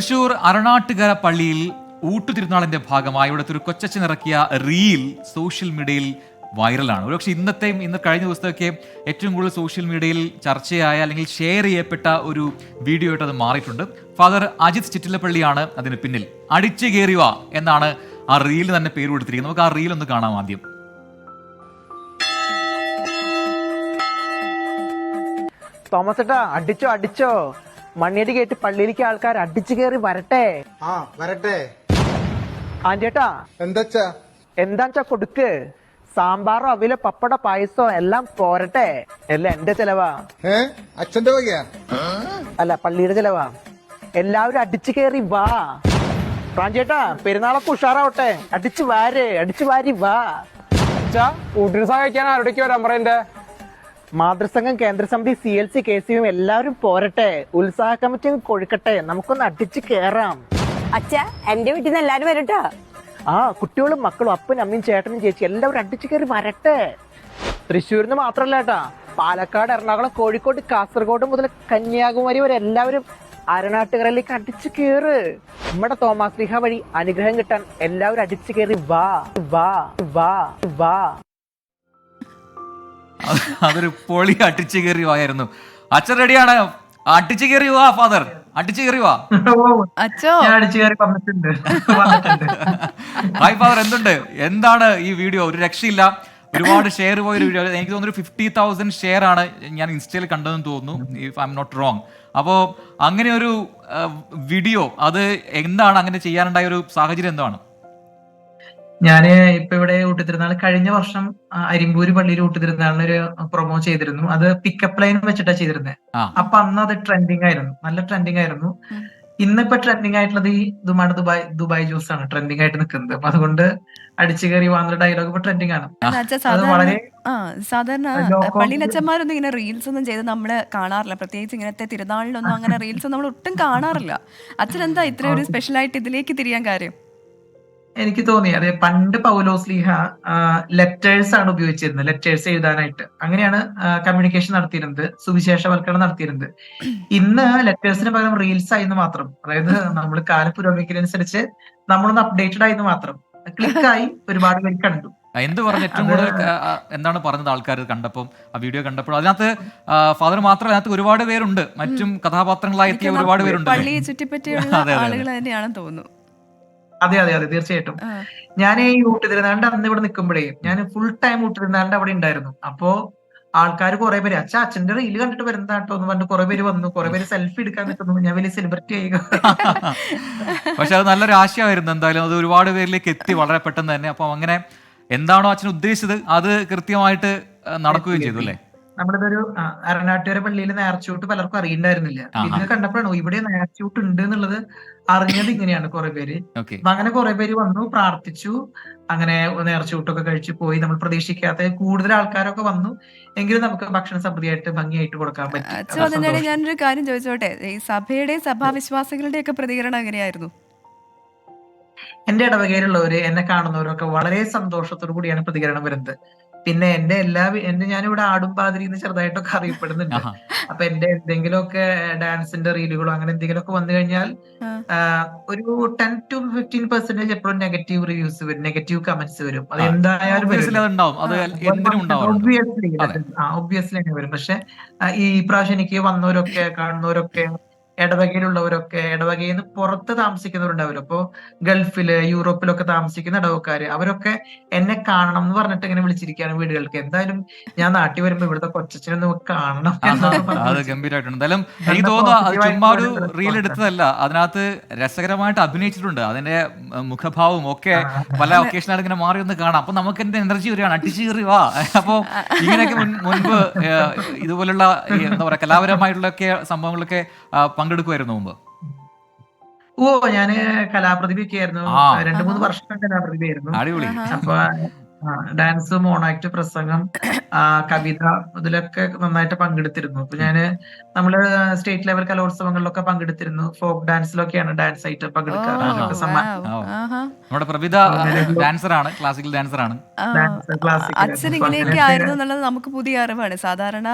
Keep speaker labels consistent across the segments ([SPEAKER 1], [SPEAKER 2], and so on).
[SPEAKER 1] തൃശൂർ അരണാട്ടുകര പള്ളിയിൽ ഊട്ടുതിരുനാളിന്റെ ഭാഗമായി ഇവിടുത്തെ ഒരു കൊച്ചച്ഛൻ ഇറക്കിയ റീൽ സോഷ്യൽ മീഡിയയിൽ വൈറലാണ്. ഒരുപക്ഷെ ഇന്ന് കഴിഞ്ഞ ദിവസത്തൊക്കെ ഏറ്റവും കൂടുതൽ സോഷ്യൽ മീഡിയയിൽ ചർച്ചയായ അല്ലെങ്കിൽ ഷെയർ ചെയ്യപ്പെട്ട ഒരു വീഡിയോ ആയിട്ട് അത് മാറിയിട്ടുണ്ട്. ഫാദർ അജിത് ചിറ്റിലപ്പള്ളിയാണ് അതിന് പിന്നിൽ. അടിച്ചു കയറിവ എന്നാണ് ആ റീൽ തന്നെ പേര് കൊടുത്തിരിക്കുന്നത്. നമുക്ക് ആ റീൽ ഒന്ന് കാണാം ആദ്യം.
[SPEAKER 2] തോമസ് ഏട്ടാ, അടിച്ചോ അടിച്ചോ, മണ്ണിയടി കേട്ട് പള്ളിയിലേക്ക് ആൾക്കാർ അടിച്ചു കയറി വരട്ടെ.
[SPEAKER 3] വരട്ടെ.
[SPEAKER 2] ആന്റിയേട്ടാ എന്താച്ചാ കൊടുക്ക്. സാമ്പാറോ അവിലോ പപ്പട പായസോ എല്ലാം പോരട്ടെ. എല്ലാം എന്റെ ചെലവാ.
[SPEAKER 3] അച്ഛന്റെ വകയാ?
[SPEAKER 2] അല്ല, പള്ളിയുടെ ചെലവാ. എല്ലാവരും അടിച്ചു കയറി വാ. പ്രാഞ്ചേട്ടാ, പെരുന്നാളൊക്കെ ഉഷാറാവട്ടെ. അടിച്ചു വാരി വാ.
[SPEAKER 4] ഊട്ടിന് സഹായിക്കാൻ ആരുടേക്ക് വരാൻ പറയണ്ടേ?
[SPEAKER 2] മാതൃസംഘം, കേന്ദ്രസമിതി, CLC, KCM എല്ലാവരും പോരട്ടെ. ഉത്സാഹ കമ്മിറ്റി കൊഴുക്കട്ടെ. നമുക്കൊന്ന് അടിച്ചു കേറാം.
[SPEAKER 5] അച്ഛാ, എന്റെ വീട്ടിൽ നിന്ന് എല്ലാരും വരട്ടോ.
[SPEAKER 2] കുട്ടികളും മക്കളും അപ്പനും അമ്മയും ചേട്ടനും ചേച്ചി എല്ലാവരും അടിച്ചു കയറി വരട്ടെ. തൃശ്ശൂരിന്ന് മാത്രല്ല ഏട്ടാ, പാലക്കാട്, എറണാകുളം, കോഴിക്കോട്, കാസർഗോഡ് മുതൽ കന്യാകുമാരി വരെ എല്ലാവരും അരണാട്ടുകരയിലേക്ക് അടിച്ചു കയറ്. നമ്മുടെ തോമാശ്ലീഹ വഴി അനുഗ്രഹം കിട്ടാൻ എല്ലാവരും അടിച്ചു കയറി വാ വാ വാ വാ.
[SPEAKER 1] അതൊരു പൊളി അടിച്ചു കയറി വായിരുന്നു. അച്ഛൻ റെഡിയാണ്. അടിച്ചു കയറി വാ ഫാദർ, അടിച്ചു കയറി വാ. ഹായ് ഫാദർ, എന്തുണ്ട്? എന്താണ് ഈ വീഡിയോ? ഒരു രക്ഷയില്ല. ഒരുപാട് ഷെയർ പോയൊരു വീഡിയോ. എനിക്ക് തോന്നുന്നു 50,000 ഷെയർ ആണ് ഞാൻ ഇൻസ്റ്റയിൽ കണ്ടതെന്ന് തോന്നുന്നു, if I'm not wrong. അപ്പോ അങ്ങനെ ഒരു വീഡിയോ, അത് എന്താണ് അങ്ങനെ ചെയ്യാനുണ്ടായ ഒരു സാഹചര്യം എന്താണ്?
[SPEAKER 6] ഞാന് ഇപ്പൊ ഇവിടെ ഊട്ടുതിരുന്നാൾ കഴിഞ്ഞ വർഷം അരിമ്പൂര് പള്ളിയിൽ ഊട്ടുതിരുന്നാളിന് ഒരു പ്രൊമോ ചെയ്തിരുന്നു. അത് പിക്കപ്പ് ലൈൻ വെച്ചിട്ടാ ചെയ്തിരുന്നത്. അപ്പൊ അന്ന് അത് ട്രെൻഡിങ് ആയിരുന്നു, നല്ല ട്രെൻഡിങ് ആയിരുന്നു. ഇന്നിപ്പോ ട്രെൻഡിങ് ആയിട്ടുള്ളത് ഈ ദുബായ് ജ്യൂസ് ആണ് ട്രെൻഡിങ് ആയിട്ട് നിൽക്കുന്നത്. അപ്പൊ അതുകൊണ്ട് അടിച്ചു കയറി വന്ന ഡയലോഗ് ഇപ്പൊ ട്രെൻഡിങ് ആണ്.
[SPEAKER 7] സാധാരണ പള്ളിയിലച്ചന്മാരൊന്നും ഇങ്ങനെ റീൽസ് ഒന്നും ചെയ്ത് നമ്മള് കാണാറില്ല. പ്രത്യേകിച്ച് ഇങ്ങനത്തെ തിരുനാളിലൊന്നും അങ്ങനെ റീൽസ് നമ്മൾ ഒട്ടും കാണാറില്ല. അച്ഛൻ എന്താ ഇത്ര ഒരു സ്പെഷ്യൽ ആയിട്ട് ഇതിലേക്ക് തിരിയാൻ കാര്യം?
[SPEAKER 6] എനിക്ക് തോന്നി, അതെ, പണ്ട് പൗലോസ്ലീഹ ലെറ്റേഴ്സ് ആണ് ഉപയോഗിച്ചിരുന്നത്, ലെറ്റേഴ്സ് എഴുതാനായിട്ട്. അങ്ങനെയാണ് കമ്മ്യൂണിക്കേഷൻ നടത്തിയിരുന്നത്, സുവിശേഷവൽക്കരണം നടത്തിയിരുന്നത്. ഇന്ന് ലെറ്റേഴ്സിന് പകരം റീൽസ് ആയിരുന്നു മാത്രം. അതായത് നമ്മൾ കാല പുരോഗമിക്കുന്നതിനനുസരിച്ച് നമ്മളൊന്ന് അപ്ഡേറ്റഡ് ആയിരുന്നു മാത്രം. ക്ലിക്കായി ഒരുപാട് പേര് കണ്ടു.
[SPEAKER 1] എന്ത് പറഞ്ഞു? ഏറ്റവും കൂടുതൽ എന്താണ് പറഞ്ഞത് ആൾക്കാർ കണ്ടപ്പോൾ, ആ വീഡിയോ കണ്ടപ്പോൾ? അതിനകത്ത് ഫാദർ മാത്രമല്ല, അതിനകത്ത് ഒരുപാട് പേരുണ്ട്, മറ്റും കഥാപാത്രങ്ങളായി എത്തിയ ഒരുപാട് പേരുണ്ട്.
[SPEAKER 7] പള്ളിയെ ചുറ്റിപ്പറ്റിയുള്ള ആളുകൾ തന്നെയാണെന്ന് തോന്നുന്നു.
[SPEAKER 6] അതെ, തീർച്ചയായിട്ടും. ഞാൻ ഈ ഊട്ടുതിരുന്നാളിന്റെ അന്ന് ഇവിടെ നിൽക്കുമ്പോഴേ ഞാൻ ഫുൾ ടൈം ഊട്ടുതിരുന്നാളിന്റെ അവിടെ ഉണ്ടായിരുന്നു. അപ്പൊ ആൾക്കാർ കുറെ പേര് അച്ഛന്റെ റീല് കണ്ടിട്ട് വരുന്നതാട്ടോ എന്ന് പറഞ്ഞിട്ട് കുറെ പേര് വന്നു. കുറെ പേര് സെൽഫി എടുക്കാൻ നിൽക്കുന്നു. ഞാൻ വലിയ സെലിബ്രിറ്റി ആയി.
[SPEAKER 1] പക്ഷെ അത് നല്ലൊരു ആശയമായിരുന്നു. എന്തായാലും അത് ഒരുപാട് പേരിലേക്ക് എത്തി വളരെ പെട്ടെന്ന് തന്നെ. അപ്പൊ അങ്ങനെ എന്താണോ അച്ഛൻ ഉദ്ദേശിച്ചത് അത് കൃത്യമായിട്ട് നടക്കുകയും ചെയ്തു അല്ലേ?
[SPEAKER 6] നമ്മളിതൊരു അരണാട്ടുകര പള്ളിയിൽ നേർച്ചൂട്ട് പലർക്കും അറിയണ്ടായിരുന്നില്ല. ഇത് കണ്ടപ്പോഴാണോ ഇവിടെ നേർച്ചൂട്ട് ഉണ്ട് എന്നുള്ളത് അറിഞ്ഞത്. ഇങ്ങനെയാണ് കുറെ പേര്. അങ്ങനെ കുറെ പേര് വന്നു, പ്രാർത്ഥിച്ചു, അങ്ങനെ നേർച്ചൂട്ടൊക്കെ കഴിച്ചു പോയി. നമ്മൾ പ്രതീക്ഷിക്കാത്ത കൂടുതൽ ആൾക്കാരൊക്കെ വന്നു. എങ്കിലും നമുക്ക് ഭക്ഷണ സമൃദ്ധിയായിട്ട് ഭംഗിയായിട്ട് കൊടുക്കാൻ പറ്റും.
[SPEAKER 7] ഞാനൊരു കാര്യം ചോദിച്ചോട്ടെ, ഈ സഭയുടെ സഭാവിശ്വാസികളുടെ ഒക്കെ പ്രതികരണം എങ്ങനെയായിരുന്നു?
[SPEAKER 6] എന്റെ ഇടവകയിലുള്ളവര്, എന്നെ കാണുന്നവരൊക്കെ വളരെ സന്തോഷത്തോടു കൂടിയാണ് പ്രതികരണം വരുന്നത്. പിന്നെ ഞാനിവിടെ ആടും പാതിരി എന്ന് ചെറുതായിട്ടൊക്കെ അറിയപ്പെടുന്നുണ്ട്. അപ്പൊ എന്റെ എന്തെങ്കിലുമൊക്കെ ഡാൻസിന്റെ റീലുകളോ അങ്ങനെ എന്തെങ്കിലുമൊക്കെ വന്നു കഴിഞ്ഞാൽ ഒരു 10 to 15% എപ്പോഴും നെഗറ്റീവ് റിവ്യൂസ് വരും, നെഗറ്റീവ് കമന്റ്സ് വരും. അത് എന്തായാലും ഒബ്വിയസ്ലി അങ്ങനെ വരും. പക്ഷെ ഈ പ്രാവശ്യം എനിക്ക് വന്നവരൊക്കെ കാണുന്നവരൊക്കെ ഇടവകയിലുള്ളവരൊക്കെ, ഇടവകയിൽ നിന്ന് പുറത്ത് താമസിക്കുന്നവരുണ്ടാവില്ല. അപ്പോ ഗൾഫില്, യൂറോപ്പിലൊക്കെ താമസിക്കുന്ന ഇടവക്കാര്, അവരൊക്കെ എന്നെ കാണണം എന്ന് പറഞ്ഞിട്ട് ഇങ്ങനെ വിളിച്ചിരിക്കുകയാണ് വീടുകൾക്ക്. എന്തായാലും ഞാൻ നാട്ടിൽ വരുമ്പോ ഇവിടുത്തെ കൊച്ചച്ഛനെ നമുക്ക് കാണണം.
[SPEAKER 1] അത് ഗംഭീരമായിട്ടുണ്ട്. എന്തായാലും എനിക്ക് തോന്നുന്നു ചുമ്മാ ഒരു റീൽ എടുത്തതല്ല, അതിനകത്ത് രസകരമായിട്ട് അഭിനയിച്ചിട്ടുണ്ട്. അതിന്റെ മുഖഭാവവും ഒക്കെ പല ഒക്കേഷനായിട്ട് ഇങ്ങനെ മാറി ഒന്ന് കാണാം. അപ്പൊ നമുക്ക് എന്റെ എനർജി വരികയാണ്, അടിച്ചു കയറി വാ. അപ്പൊ ഇങ്ങനെയൊക്കെ മുൻപ് ഇതുപോലുള്ള എന്താ പറയാ കലാപരമായിട്ടുള്ള സംഭവങ്ങളൊക്കെ പങ്കെടുക്കുമായിരുന്നു മുമ്പ്?
[SPEAKER 6] ഞാന് കലാപ്രതിഭയൊക്കെ ആയിരുന്നു. 2-3 വർഷം കലാപ്രതിഭയായിരുന്നു. അപ്പൊ ഡാൻസ്, മോണാക്ട്, പ്രസംഗം, കവിത, ഇതിലൊക്കെ നന്നായിട്ട് പങ്കെടുത്തിരുന്നു. അപ്പൊ നമ്മള് സ്റ്റേറ്റ് ലെവൽ കലോത്സവങ്ങളിലൊക്കെ പങ്കെടുത്തിരുന്നു. ഫോക്ക് ഡാൻസിലൊക്കെയാണ് ഡാൻസ് ആയിട്ട് പങ്കെടുക്കാറ്.
[SPEAKER 1] നമ്മുടെ പ്രവിധ ഡാൻസറാണ്, ക്ലാസിക്കൽ ഡാൻസറാണ്.
[SPEAKER 7] അച്ഛൻ ഇങ്ങനെയൊക്കെ ആയിരുന്നു എന്നുള്ളത് നമുക്ക് പുതിയ അറിവാണ്. സാധാരണ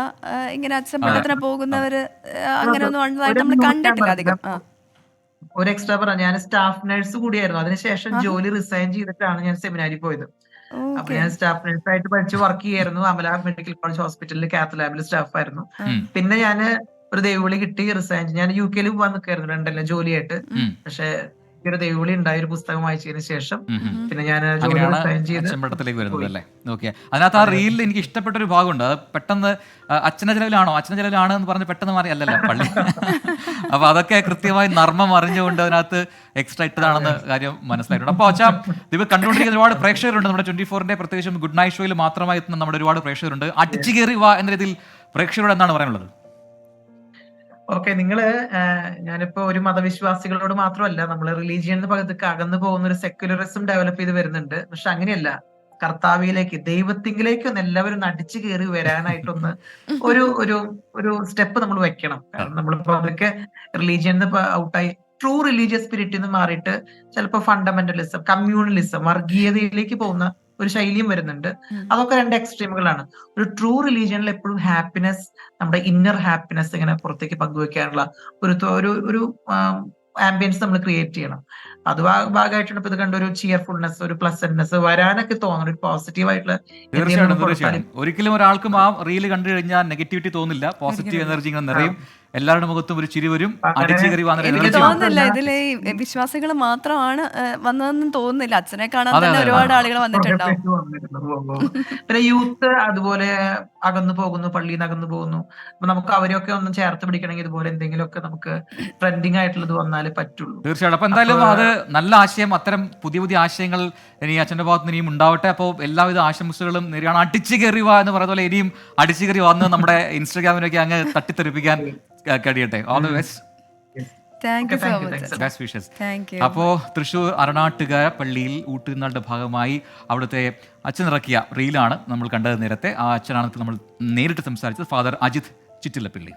[SPEAKER 7] ഇങ്ങനെ അച്ഛൻ പഠനത്തിന് പോകുന്നവര് അങ്ങനെ ഒന്നും നമ്മൾ കണ്ടിട്ടില്ല അധികം.
[SPEAKER 6] ഒരു എക്സ്ട്രാ പറഞ്ഞ ഞാൻ സ്റ്റാഫ് നഴ്സ് കൂടിയായിരുന്നു. അതിനുശേഷം ജോലി റിസൈൻ ചെയ്തിട്ടാണ് ഞാൻ സെമിനാരിൽ പോയത്. അപ്പൊ ഞാൻ സ്റ്റാഫ് നഴ്സ് ആയിട്ട് പഠിച്ച് വർക്ക് ചെയ്യായിരുന്നു. അമല മെഡിക്കൽ കോളേജ് ഹോസ്പിറ്റലിൽ കാത്ത് ലാബിൽ സ്റ്റാഫ് ആയിരുന്നു. പിന്നെ ഞാൻ ഒരു ദൈവവിളി കിട്ടി, റിസൈൻ. ഞാൻ UK പോകാൻ നിൽക്കായിരുന്നു ലണ്ടനിലെ ജോലിയായിട്ട്. പക്ഷെ ഒരു ദൈവവിളി ഉണ്ടായ ഒരു പുസ്തകം വായിച്ചതിന് ശേഷം പിന്നെ ഞാൻ ജോലി റിസൈൻ ചെയ്ത്
[SPEAKER 1] അച്ഛൻപടത്തിലേക്ക് വരുന്നത് അല്ലേ? ഓക്കെ. അതിനകത്ത് ആ റീലിൽ എനിക്ക് ഇഷ്ടപ്പെട്ട ഒരു ഭാഗമുണ്ട്. അത് പെട്ടെന്ന് അച്ഛൻ്റെ ചെലവിലാണ് എന്ന് പറഞ്ഞ് പെട്ടെന്ന് മാറി അല്ലല്ലോ പള്ളി. അപ്പൊ അതൊക്കെ കൃത്യമായി നർമ്മം അറിഞ്ഞുകൊണ്ട് അതിനകത്ത് എക്സ്ട്രാ ഇട്ടതാണെന്ന് കാര്യം മനസ്സിലായിട്ടുണ്ട്. അപ്പോൾ അച്ഛാ, ഇത് കണ്ടുകൊണ്ടിരിക്കുന്ന ഒരുപാട് പ്രേക്ഷകരുണ്ട്. നമ്മുടെ 24-ന്റെ പ്രത്യേകിച്ചും ഗുഡ് നൈറ്റ് ഷോയിൽ മാത്രമായി എത്തുന്ന നമ്മുടെ ഒരുപാട് പ്രേക്ഷകരുണ്ട്. അടിച്ചു കയറി വാ എന്ന രീതിയിൽ പ്രേക്ഷകരോട് എന്താണ് പറയാനുള്ളത്?
[SPEAKER 6] ഓക്കെ, ഞാനിപ്പോ ഒരു മതവിശ്വാസികളോട് മാത്രമല്ല, നമ്മള് റിലീജിയൻ പകുതിക്ക് അകന്നു പോകുന്ന ഒരു സെക്യുലറിസം ഡെവലപ്പ് ചെയ്ത് വരുന്നുണ്ട്. പക്ഷെ അങ്ങനെയല്ല, കർത്താവിലേക്ക്, ദൈവത്തിങ്കിലേക്ക് ഒന്ന് എല്ലാവരും അടിച്ചു കയറി വരാനായിട്ടൊന്ന് ഒരു ഒരു ഒരു സ്റ്റെപ്പ് നമ്മൾ വെക്കണം. കാരണം നമ്മളിപ്പോ അതൊക്കെ റിലീജിയൻ ഔട്ടായി ട്രൂ റിലീജിയസ് സ്പിരിറ്റിൽ നിന്ന് മാറിയിട്ട് ചിലപ്പോൾ ഫണ്ടമെന്റലിസം, കമ്മ്യൂണലിസം, വർഗീയതയിലേക്ക് പോകുന്ന ഒരു ശൈലിയും വരുന്നുണ്ട്. അതൊക്കെ രണ്ട് എക്സ്ട്രീമുകളാണ്. ഒരു ട്രൂ റിലീജിയനിൽ എപ്പോഴും ഹാപ്പിനെസ്, നമ്മുടെ ഇന്നർ ഹാപ്പിനെസ് ഇങ്ങനെ പുറത്തേക്ക് പങ്കുവെക്കാനുള്ള ഒരു ആംബിയൻസ് നമ്മൾ ക്രിയേറ്റ് ചെയ്യണം. അത് ഭാഗമായിട്ടാണ് ഇപ്പൊ ഇത് കണ്ട ഒരു ചിയർഫുൾനെസ്, ഒരു പ്ലസന്റ്നെസ് വരാനൊക്കെ തോന്നുന്നു. ഒരു പോസിറ്റീവ് ആയിട്ടുള്ള
[SPEAKER 1] ഒരിക്കലും ഒരാൾക്കും ആ റീല് കണ്ടു കഴിഞ്ഞാൽ നെഗറ്റിവിറ്റി തോന്നില്ല. പോസിറ്റീവ് എനർജി ഇങ്ങനെ നിറയും. എല്ലാവരുടെ മുഖത്തും ഒരു ചിരി വരും.
[SPEAKER 7] എനിക്ക് തോന്നുന്നില്ല ഇതിലെ വിശ്വാസികൾ മാത്രമാണ് വന്നതെന്ന് തോന്നുന്നില്ല. അച്ഛനെ കാണാൻ തന്നെ ഒരുപാട് ആളുകൾ വന്നിട്ടുണ്ടാവും.
[SPEAKER 6] പിന്നെ യൂത്ത് അതുപോലെ അകന്നു പോകുന്നു, പള്ളിയിൽ നിന്ന് അകന്നു പോകുന്നു. അപ്പൊ നമുക്ക് അവരെയൊക്കെ ഒന്ന് ചേർത്ത് പിടിക്കണമെങ്കിൽ ഇതുപോലെ എന്തെങ്കിലുമൊക്കെ നമുക്ക് ട്രെൻഡിങ് ആയിട്ടുള്ളത് വന്നാലേ പറ്റുള്ളൂ.
[SPEAKER 1] തീർച്ചയായിട്ടും. അപ്പൊ എന്തായാലും അത് നല്ല ആശയം. അത്തരം പുതിയ പുതിയ ആശയങ്ങൾ ഇനി അച്ഛന്റെ ഭാഗത്ത് ഇനിയും ഉണ്ടാവട്ടെ. അപ്പോൾ എല്ലാവിധ ആശംസകളും നേരെയാണ്. അടിച്ചു കയറി വാ എന്ന് പറയുന്ന പോലെ ഇനിയും അടിച്ചു കയറി വന്ന് നമ്മുടെ ഇൻസ്റ്റാഗ്രാമിനൊക്കെ അങ്ങ് തട്ടിത്തെറിപ്പിക്കാൻ കഴിയട്ടെ. All the best.
[SPEAKER 7] Thank you so much.
[SPEAKER 1] Best wishes.
[SPEAKER 7] Thank you.
[SPEAKER 1] അപ്പോൾ തൃശ്ശൂർ അരണാട്ടുകര പള്ളിയിൽ ഊട്ടുനാളുടെ ഭാഗമായി അവിടുത്തെ അച്ഛൻ ഇറക്കിയ റീലാണ് നമ്മൾ കണ്ടത് നേരത്തെ. ആ അച്ഛനാണ് നമ്മൾ നേരിട്ട് സംസാരിച്ചത്, ഫാദർ അജിത് ചിറ്റിലപ്പള്ളി.